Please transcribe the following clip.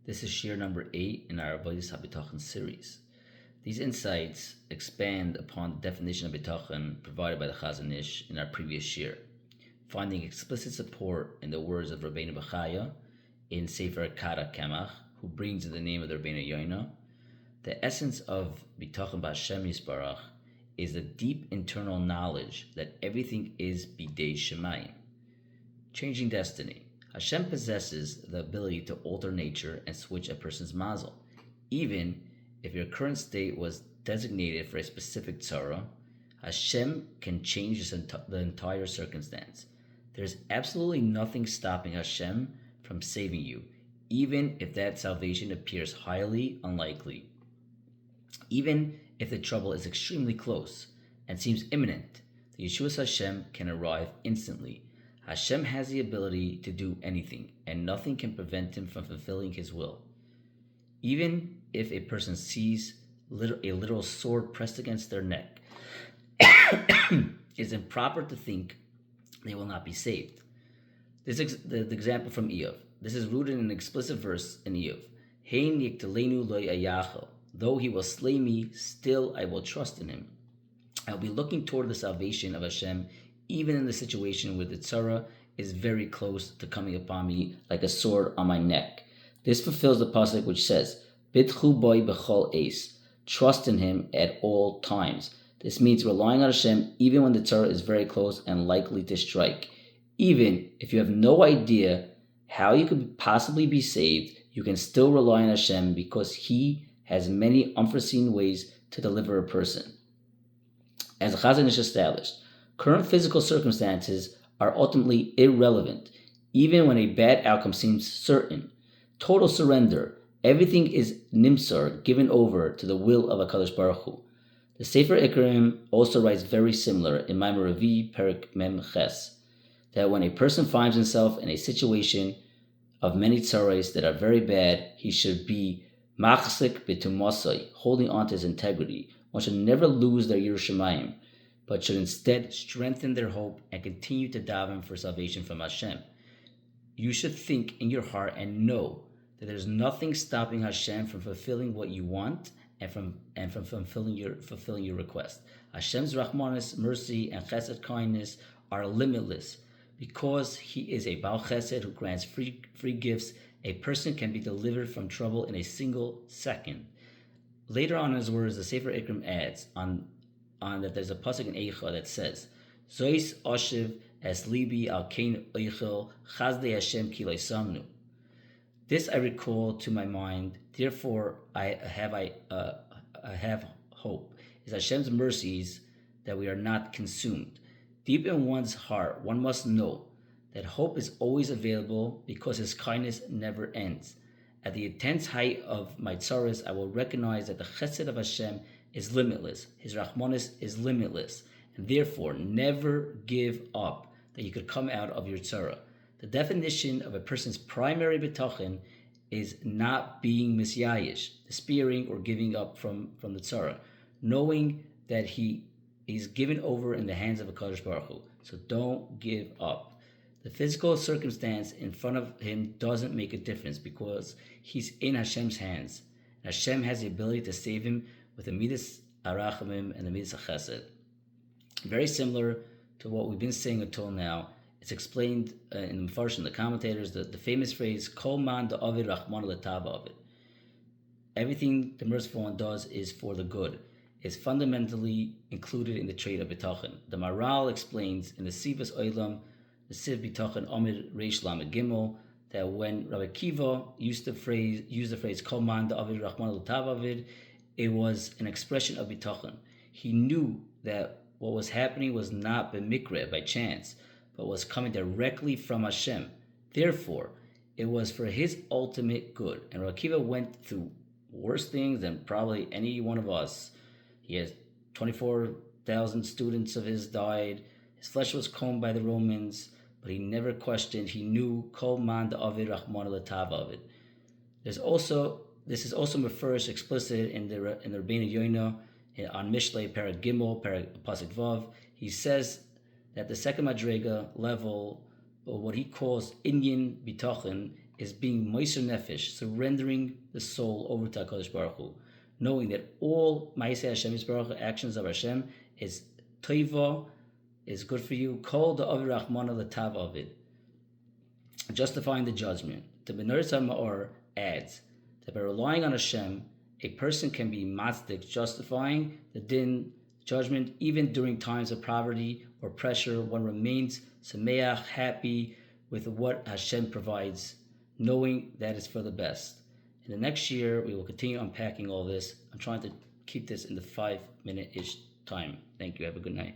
This is shir number 8 in our Avodas Habitachon series. These insights expand upon the definition of Habitachon provided by the Chazon Ish in our previous shir, finding explicit support in the words of Rabbeinu Bechaya in Sefer Kara Kemach, who brings in the name of the Rabbeinu Yoina. The essence of Bitachon B'Hashem Yisbarach is the deep internal knowledge that everything is bidei Shemayim, changing destiny. Hashem possesses the ability to alter nature and switch a person's mazel. Even if your current state was designated for a specific tzara, Hashem can change the entire circumstance. There's absolutely nothing stopping Hashem from saving you, even if that salvation appears highly unlikely. Even if the trouble is extremely close and seems imminent, the Yeshuas Hashem can arrive instantly. Hashem has the ability to do anything, and nothing can prevent him from fulfilling his will. Even if a person sees a literal sword pressed against their neck, it is improper to think they will not be saved. The example from Eov. This is rooted in an explicit verse in Eov. Hein yiktelenu lo yayachel. Though he will slay me, still I will trust in him. I will be looking toward the salvation of Hashem, even in the situation where the tzara is very close to coming upon me like a sword on my neck. This fulfills the pasuk which says, Bitchu boy b'chol eis. Trust in him at all times. This means relying on Hashem even when the tzara is very close and likely to strike. Even if you have no idea how you could possibly be saved, you can still rely on Hashem because He has many unforeseen ways to deliver a person. As the Chazon Ish established, current physical circumstances are ultimately irrelevant, even when a bad outcome seems certain. Total surrender. Everything is nimsar, given over to the will of HaKadosh Baruch Hu. The Sefer Ikrim also writes very similar in Maimar Ravi Perik Mem Ches, that when a person finds himself in a situation of many tzaros that are very bad, he should be machzik b'tumasai, holding on to his integrity. One should never lose their Yiras Shamayim, but should instead strengthen their hope and continue to daven for salvation from Hashem. You should think in your heart and know that there's nothing stopping Hashem from fulfilling what you want and from fulfilling your request. Hashem's Rahmanis, mercy, and Chesed kindness are limitless. Because He is a Baal Chesed who grants free gifts, a person can be delivered from trouble in a single second. Later on in his words, the Sefer Ikrim adds on that there's a pasuk in Eicha that says, Zois Oshiv es libi al kein Eichel chazdei Hashem ki samnu. This I recall to my mind, therefore I have hope. It's Hashem's mercies that we are not consumed. Deep in one's heart, one must know that hope is always available because His kindness never ends. At the intense height of my tzaras, I will recognize that the chesed of Hashem is limitless. His Rahmanis is limitless. And therefore, never give up that you could come out of your tzara. The definition of a person's primary bitachon is not being misyayish, despairing or giving up from the tzara, knowing that he's given over in the hands of HaKadosh Baruch Hu. So don't give up. The physical circumstance in front of him doesn't make a difference because he's in Hashem's hands. And Hashem has the ability to save him with the midas arachamim and the midas chesed. Very similar to what we've been saying until now. It's explained in the Mefarshim, the commentators, the famous phrase, Kol man da'avid rachman l'tava avid. Everything the merciful one does is for the good. Is fundamentally included in the trait of bitachon. The Maral explains in the Sivas Oilam, the Siv Bitachon Amid Reish Lamed Gimel, that when Rabbi Kiva used the phrase Kol man da'avid rachman l'tava, it was an expression of bitachon. He knew that what was happening was not b'mikra, by chance, but was coming directly from Hashem. Therefore, it was for His ultimate good. And Rabbi Kiva went through worse things than probably any one of us. He has 24,000 students of his died. His flesh was combed by the Romans, but he never questioned. He knew Kol man da'avid rachman l'tav avid. This is also refers explicit in the Rabbeinu Yoina on Mishlei Perek Gimel Pasuk Vav. He says that the second Madrega level, or what he calls Inyan Bitachon, is being Meiser Nefesh, surrendering the soul over to HaKadosh Baruch Hu, knowing that all Ma'aseh Hashem Yisbarach, actions of Hashem, is Toiva, is good for you. Kol the Avi Rachmana L'tav of it, justifying the judgment. The Benaris HaMa'or adds that by relying on Hashem, a person can be matzdik, justifying the din, judgment, even during times of poverty or pressure. One remains sameach, happy with what Hashem provides, knowing that it's for the best. In the next year, we will continue unpacking all this. I'm trying to keep this in the 5-minute-ish time. Thank you. Have a good night.